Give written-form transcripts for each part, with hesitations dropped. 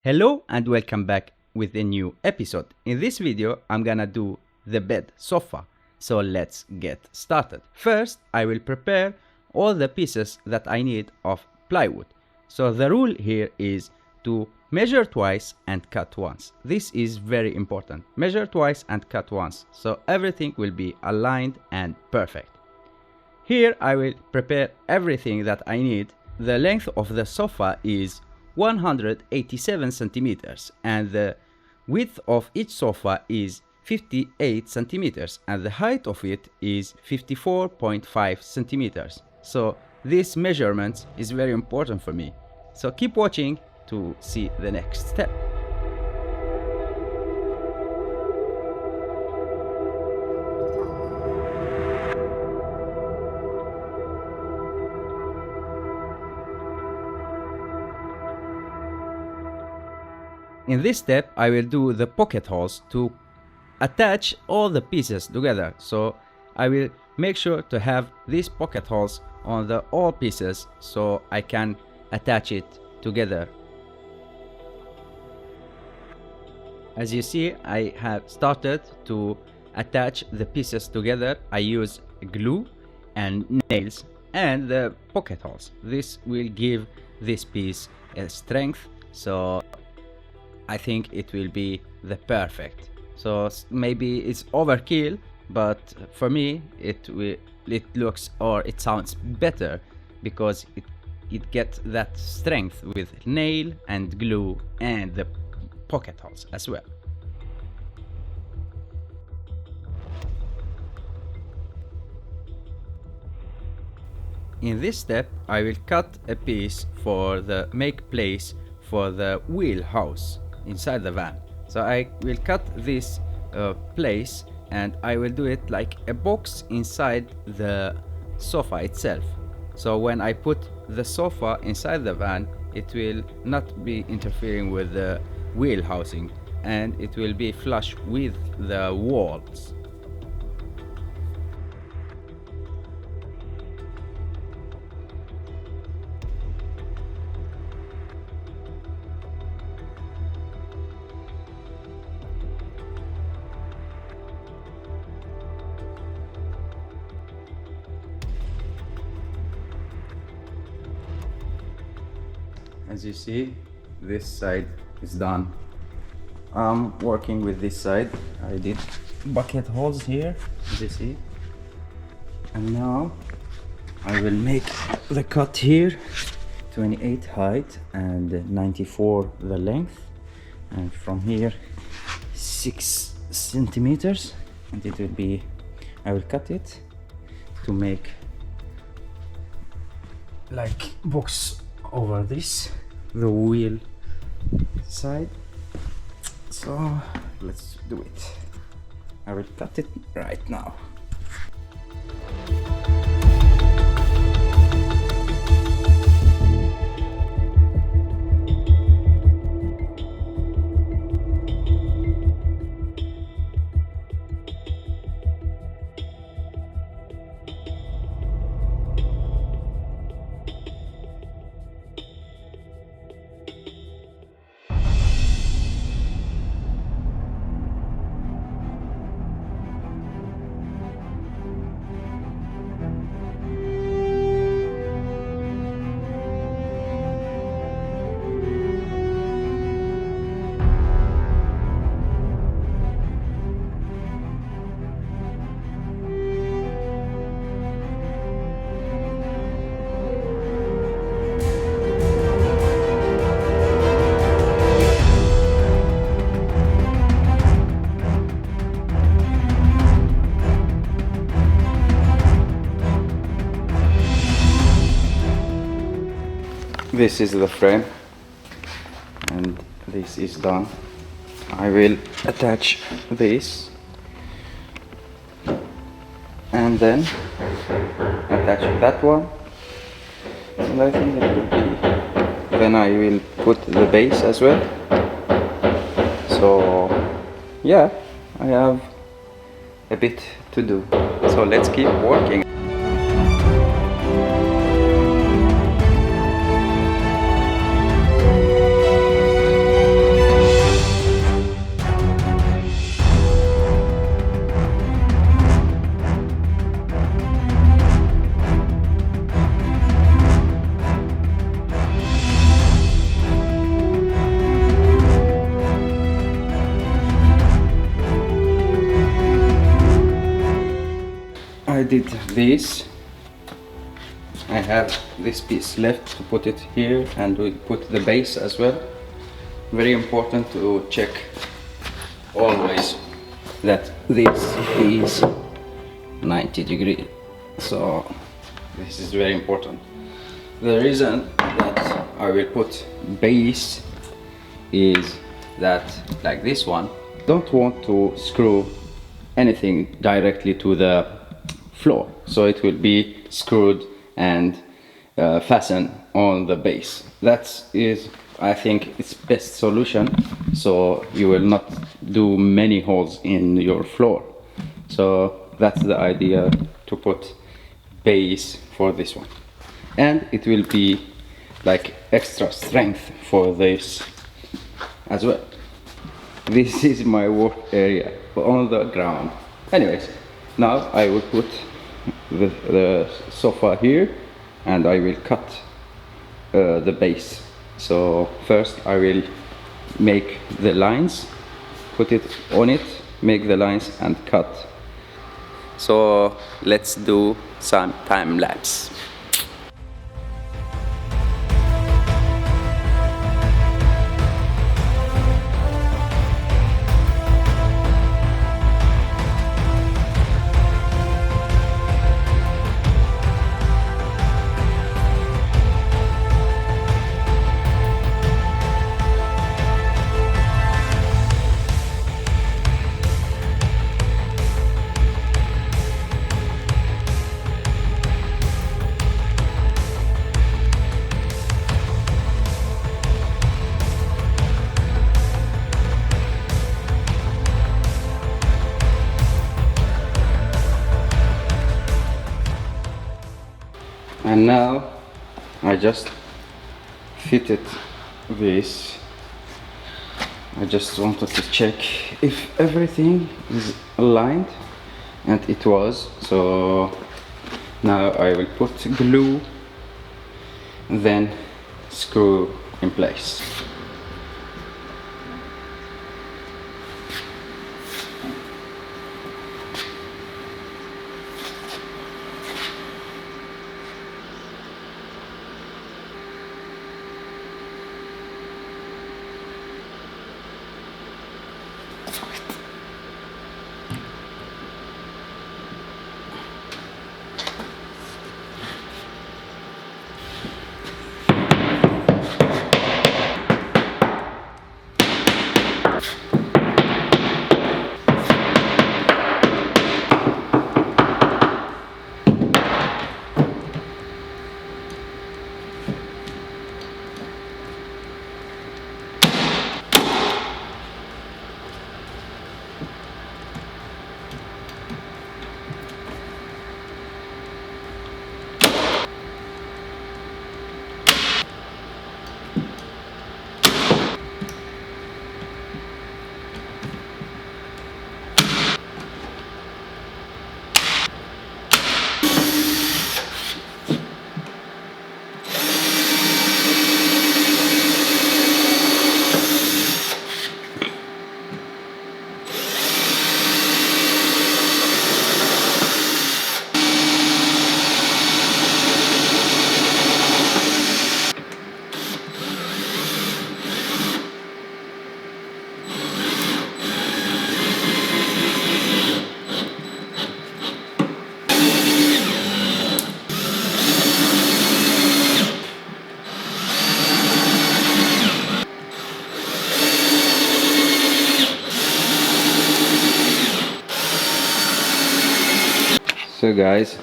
Hello and welcome back with a new episode. In this video, I'm gonna do the bed sofa. So let's get started. First, I will prepare all the pieces that I need of plywood. So the rule here is to measure twice and cut once. This is very important. Measure twice and cut once. So everything will be aligned and perfect. Here I will prepare everything that I need. The length of the sofa is 187 centimeters and the width of each sofa is 58 centimeters and the height of it is 54.5 centimeters. So this measurement is very important for me. So keep watching to see the next step. In this step, I will do the pocket holes to attach all the pieces together. So I will make sure to have these pocket holes on all pieces so I can attach it together. As you see, I have started to attach the pieces together. I use glue and nails and the pocket holes. This will give this piece a strength. So I think it will be the perfect. So maybe it's overkill, but for me it looks or it sounds better because it gets that strength with nail and glue and the pocket holes as well. In this step, I will cut a piece for the make place for the wheelhouse inside the van. So I will cut this place and I will do it like a box inside the sofa itself. So when I put the sofa inside the van, it will not be interfering with the wheel housing and it will be flush with the walls. As you see, this side is done. I'm working with this side. I did bucket holes here, as you see. And now I will make the cut here, 28 height and 94 the length. And from here, 6 centimeters. And it will be, I will cut it to make like box over this, the wheel side. So let's do it. I will cut it right now. This is the frame and this is done. I will attach this and then attach that one, and I think it will be. Then I will put the base as well. So yeah, I have a bit to do. So let's keep working. did this. I have this piece left to put it here, and we put the base as well. Very important to check always that this is 90 degrees. So this is very important. The reason that I will put base is that, like this one, don't want to screw anything directly to the floor, so it will be screwed and fastened on the base. That is, I think, its best solution, so you will not do many holes in your floor. So that's the idea, to put base for this one, and it will be like extra strength for this as well. This is my work area on the ground. Anyways, now I will put the sofa here, and I will cut the base. So first I will make the lines, put it on it, make the lines and cut. So let's do some time lapse. And now I just fitted this. I just wanted to check if everything is aligned, and it was. So now I will put glue, then screw in place. So guys,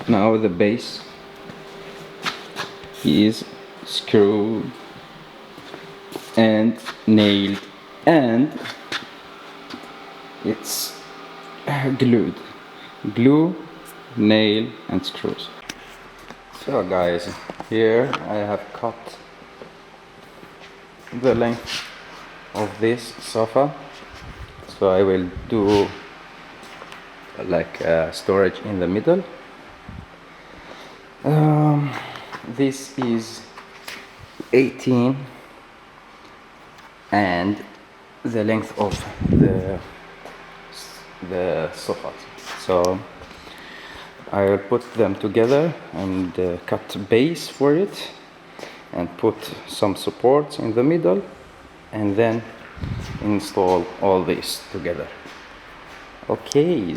now the base is screwed and nailed, and it's glued. Glue, nail and screws. So guys, here I have cut the length of this sofa, so I will do like storage in the middle. This is 18, and the length of the sofa. So I will put them together and cut base for it and put some supports in the middle and then install all this together. Okay.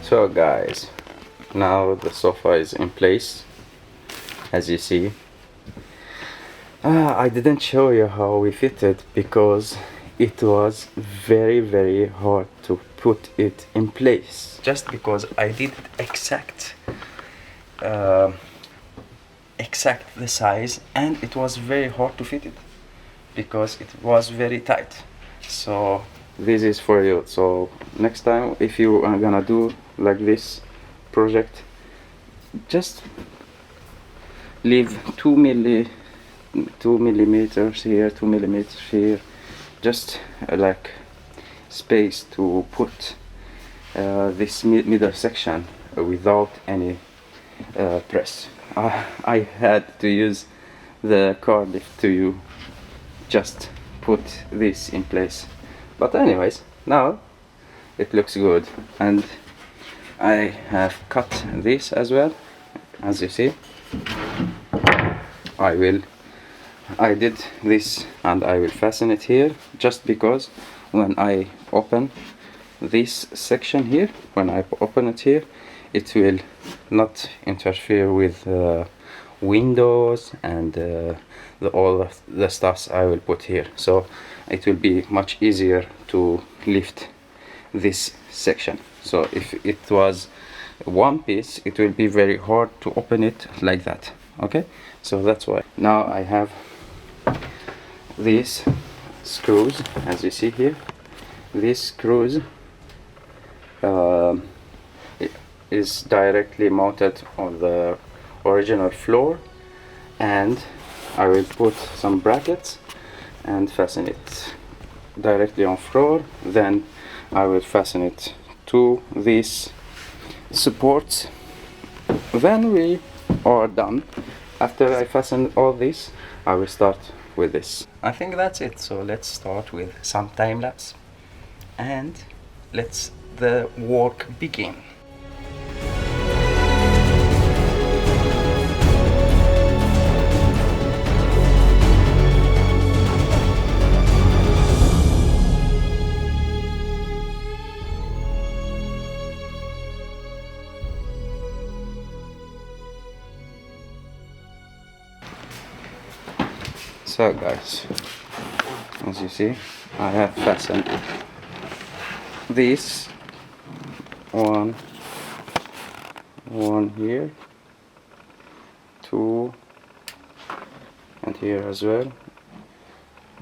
So guys, now the sofa is in place, as you see. I didn't show you how we fit it because it was very hard to put it in place, just because I did exact the size, and it was very hard to fit it because it was very tight. So this is for you. So next time if you are gonna do like this project, just leave 2 millimeters here, 2 millimeters here, just like space to put this middle section without any press. I had to use the car lift to just put this in place, but anyways, now it looks good. And I have cut this as well, as you see. I did this and I will fasten it here, just because when I open this section here, when I open it here, it will not interfere with windows and all of the stuffs I will put here. So it will be much easier to lift this section. So if it was one piece, it will be very hard to open it like that. Okay, so that's why. Now I have these screws, as you see here. These screws is directly mounted on the original floor, and I will put some brackets and fasten it directly on floor. Then I will fasten it to these supports. When we are done, after I fasten all this, I will start with this. I think that's it. So let's start with some time lapse and let's the work begin. So guys, as you see, I have fastened this one here, two, and here as well.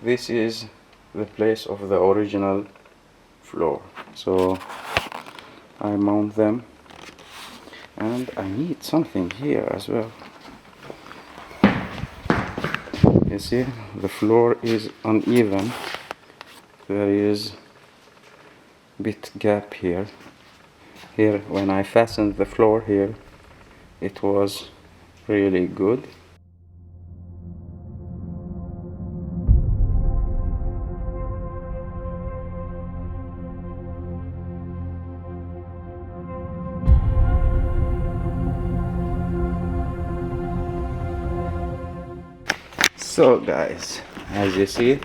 This is the place of the original floor, so I mount them, and I need something here as well. You see, the floor is uneven. There is a bit gap here. Here, when I fastened the floor here, it was really good. So guys, as you see,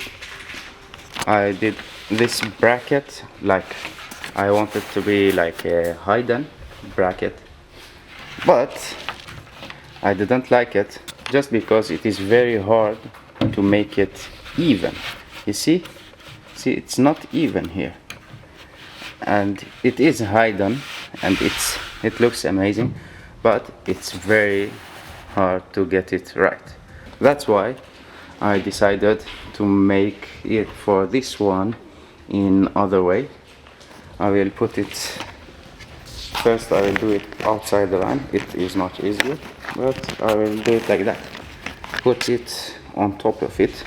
I did this bracket like I wanted to be like a hidden bracket, but I didn't like it just because it is very hard to make it even. You see, it's not even here, and it is hidden and it looks amazing, but it's very hard to get it right. That's why I decided to make it for this one in other way. I will put it first, I will do it outside the line. It is not easy, but I will do it like that. Put it on top of it.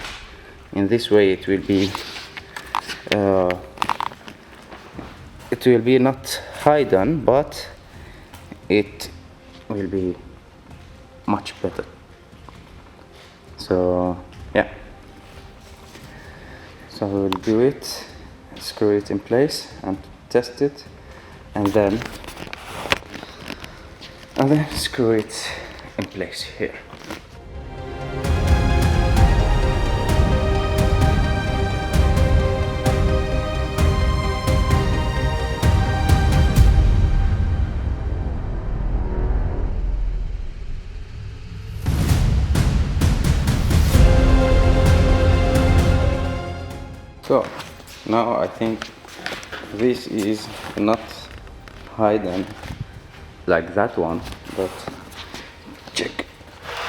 In this way it will be it will be not hidden, but it will be much better. So yeah, so we will do it, screw it in place and test it, and then screw it in place here. So now I think this is not hidden like that one, but check,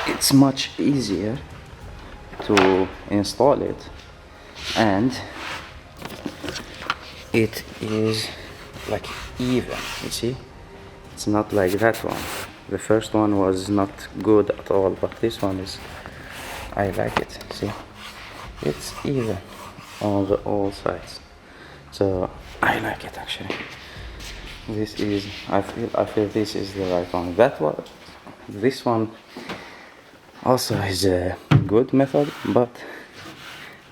it's much easier to install it, and it is like even, you see, it's not like that one. The first one was not good at all, but this one is, I like it. See, it's even on all sides, so I like it actually. This is, I feel this is the right one. That one, this one also is a good method, but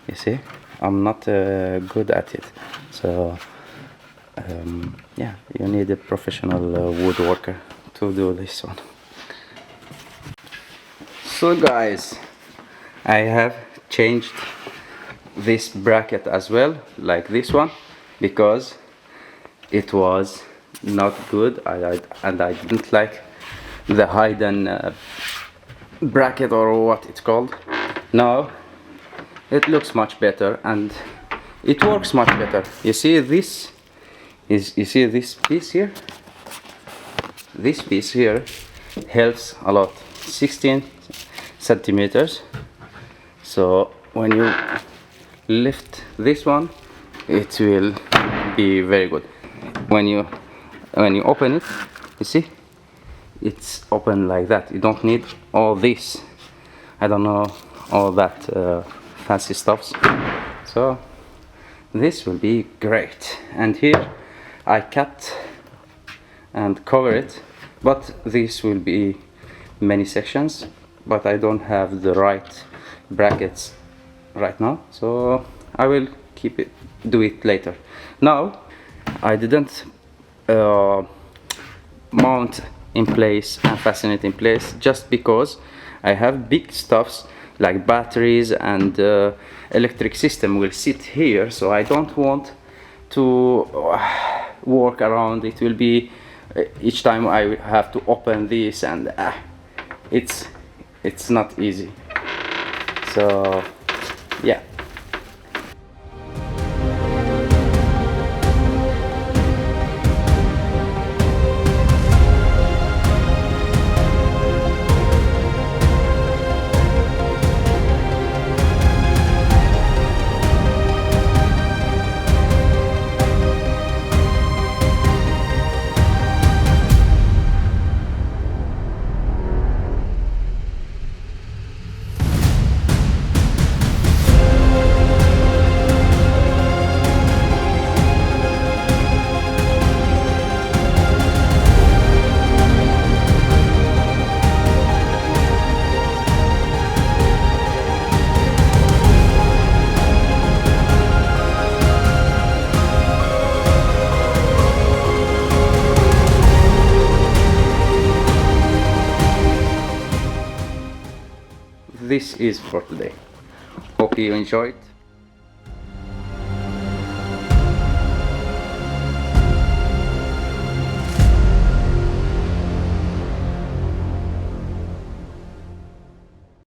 you see, I'm not good at it. So yeah, you need a professional woodworker to do this one. So guys, I have changed this bracket as well, like this one, because it was not good, and I didn't like the hidden bracket, or what it's called. Now it looks much better and it works much better. You see this is, you see this piece here, this piece here helps a lot, 16 centimeters. So when you lift this one, it will be very good. When you open it, you see, it's open like that. You don't need all this, I don't know, all that fancy stuffs. So this will be great. And here I cut and cover it, but this will be many sections, but I don't have the right brackets right now, so I will do it later. Now I didn't mount in place and fasten it in place, just because I have big stuffs like batteries and electric system will sit here, so I don't want to work around. It will be each time I have to open this, and it's not easy. So yeah. This is for today. Hope you enjoyed.